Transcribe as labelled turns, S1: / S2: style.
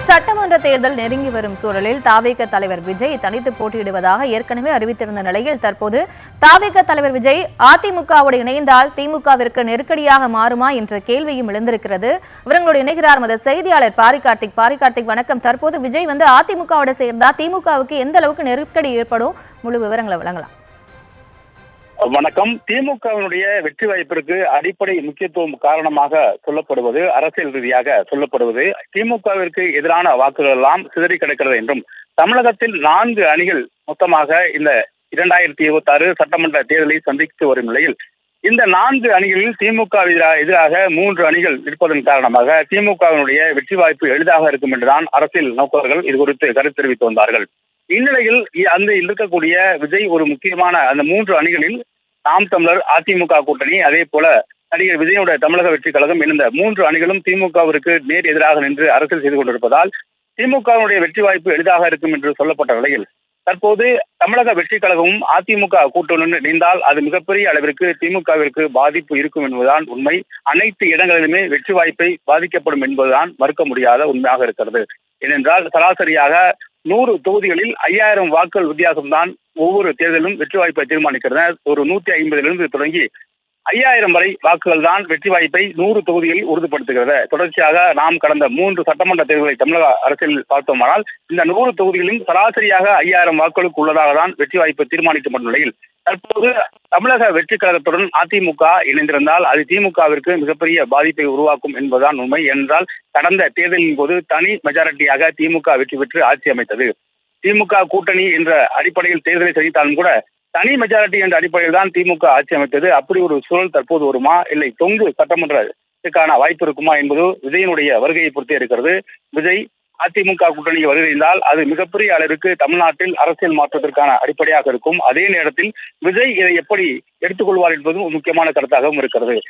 S1: சட்டமன்ற தேர்தல் நெருங்கி வரும் சூழலில் தாவேக தலைவர் விஜய் தனித்து போட்டியிடுவதாக ஏற்கனவே அறிவித்திருந்த நிலையில் தற்போது தாவேக தலைவர் விஜய் அதிமுகவோடு இணைந்தால் திமுகவிற்கு நெருக்கடியாக மாறுமா என்ற கேள்வியும் எழுந்திருக்கிறது. இவர்களோடு இணைகிறார் மத செய்தியாளர் பாரிகார்த்திக். வணக்கம். தற்போது விஜய் அதிமுகவோட சேர்ந்தா திமுகவுக்கு எந்த அளவுக்கு நெருக்கடி ஏற்படும், முழு விவரங்களை வழங்கலாம்.
S2: வணக்கம். திமுகவினுடைய வெற்றி வாய்ப்பிற்கு அடிப்படை முக்கியத்துவம் காரணமாக சொல்லப்படுவது, அரசியல் ரீதியாக சொல்லப்படுவது, திமுகவிற்கு எதிரான வாக்குகள் எல்லாம் சிதறி கிடக்கிறது என்றும், தமிழகத்தில் 4 அணிகள் மொத்தமாக இந்த 2026 சட்டமன்ற தேர்தலை சந்தித்து வரும் நிலையில் இந்த 4 அணிகளில் திமுக எதிராக 3 அணிகள் இருப்பதன் காரணமாக திமுகவினுடைய வெற்றி வாய்ப்பு எளிதாக இருக்கும் என்றுதான் அரசியல் நோக்கர்கள் இது குறித்து கருத்து தெரிவித்து வந்தார்கள். இந்நிலையில் அந்த இருக்கக்கூடிய விஜய் ஒரு முக்கியமான அந்த 3 அணிகளில் நாம் தமிழர், அதிமுக கூட்டணி, அதே போல நடிகர் விஜயோட தமிழக வெற்றி கழகம் இந்த 3 அணிகளும் திமுகவிற்கு நேர் எதிராக நின்று அரசியல் செய்து கொண்டிருப்பதால் திமுகவினுடைய வெற்றி வாய்ப்பு எளிதாக இருக்கும் என்று சொல்லப்பட்ட நிலையில் தற்போது தமிழக வெற்றி கழகமும் அதிமுக கூட்டணியுடன் இணைந்தால் அது மிகப்பெரிய அளவிற்கு திமுகவிற்கு பாதிப்பு இருக்கும் என்பதுதான் உண்மை. அனைத்து இடங்களிலுமே வெற்றி வாய்ப்பை பாதிக்கப்படும் என்பதுதான் மறுக்க முடியாத உண்மையாக இருக்கிறது. ஏனென்றால் சராசரியாக 100 தொகுதிகளில் 5000 வாக்குகள் வித்தியாசம்தான் ஒவ்வொரு தேர்தலும் வெற்றி வாய்ப்பை தீர்மானிக்கிறது. ஒரு 150 தொடங்கி 5000 வரை வாக்குகள் தான் வெற்றி வாய்ப்பை 100 தொகுதிகளில் உறுதிப்படுத்துகிறது. தொடர்ச்சியாக நாம் கடந்த 3 சட்டமன்ற தேர்தல்களை தமிழக அரசியலில் பார்த்தோமானால் இந்த 100 தொகுதிகளிலும் சராசரியாக 5000 வாக்குகளுக்கு உள்ளதாக தான் வெற்றி வாய்ப்பை தீர்மானிக்கப்பட்ட நிலையில் தற்போது தமிழக வெற்றி கழகத்துடன் அதிமுக இணைந்திருந்தால் அது திமுகவிற்கு மிகப்பெரிய பாதிப்பை உருவாக்கும் என்பதுதான் உண்மை. என்றால் கடந்த தேர்தலின் போது தனி மெஜாரிட்டியாக திமுக வெற்றி பெற்று ஆட்சி அமைத்தது. திமுக கூட்டணி என்ற அடிப்படையில் தேர்தலை சந்தித்தாலும் கூட தனி மெஜாரிட்டி என்ற அடிப்படையில் தான் திமுக ஆட்சி அமைத்தது. அப்படி ஒரு சூழல் தற்போது வருமா, இல்லை தொங்கு சட்டமன்றத்துக்கான வாய்ப்பு இருக்குமா என்பது விஜயனுடைய வருகையை பொறுத்தே இருக்கிறது. விஜய் அதிமுக கூட்டணிக்கு வருகிறால் அது மிகப்பெரிய அளவிற்கு தமிழ்நாட்டில் அரசியல் மாற்றத்திற்கான அடிப்படையாக இருக்கும். அதே நேரத்தில் விஜய் இதை எப்படி எடுத்துக்கொள்வார் என்பதும் முக்கியமான கருத்தாகவும் இருக்கிறது.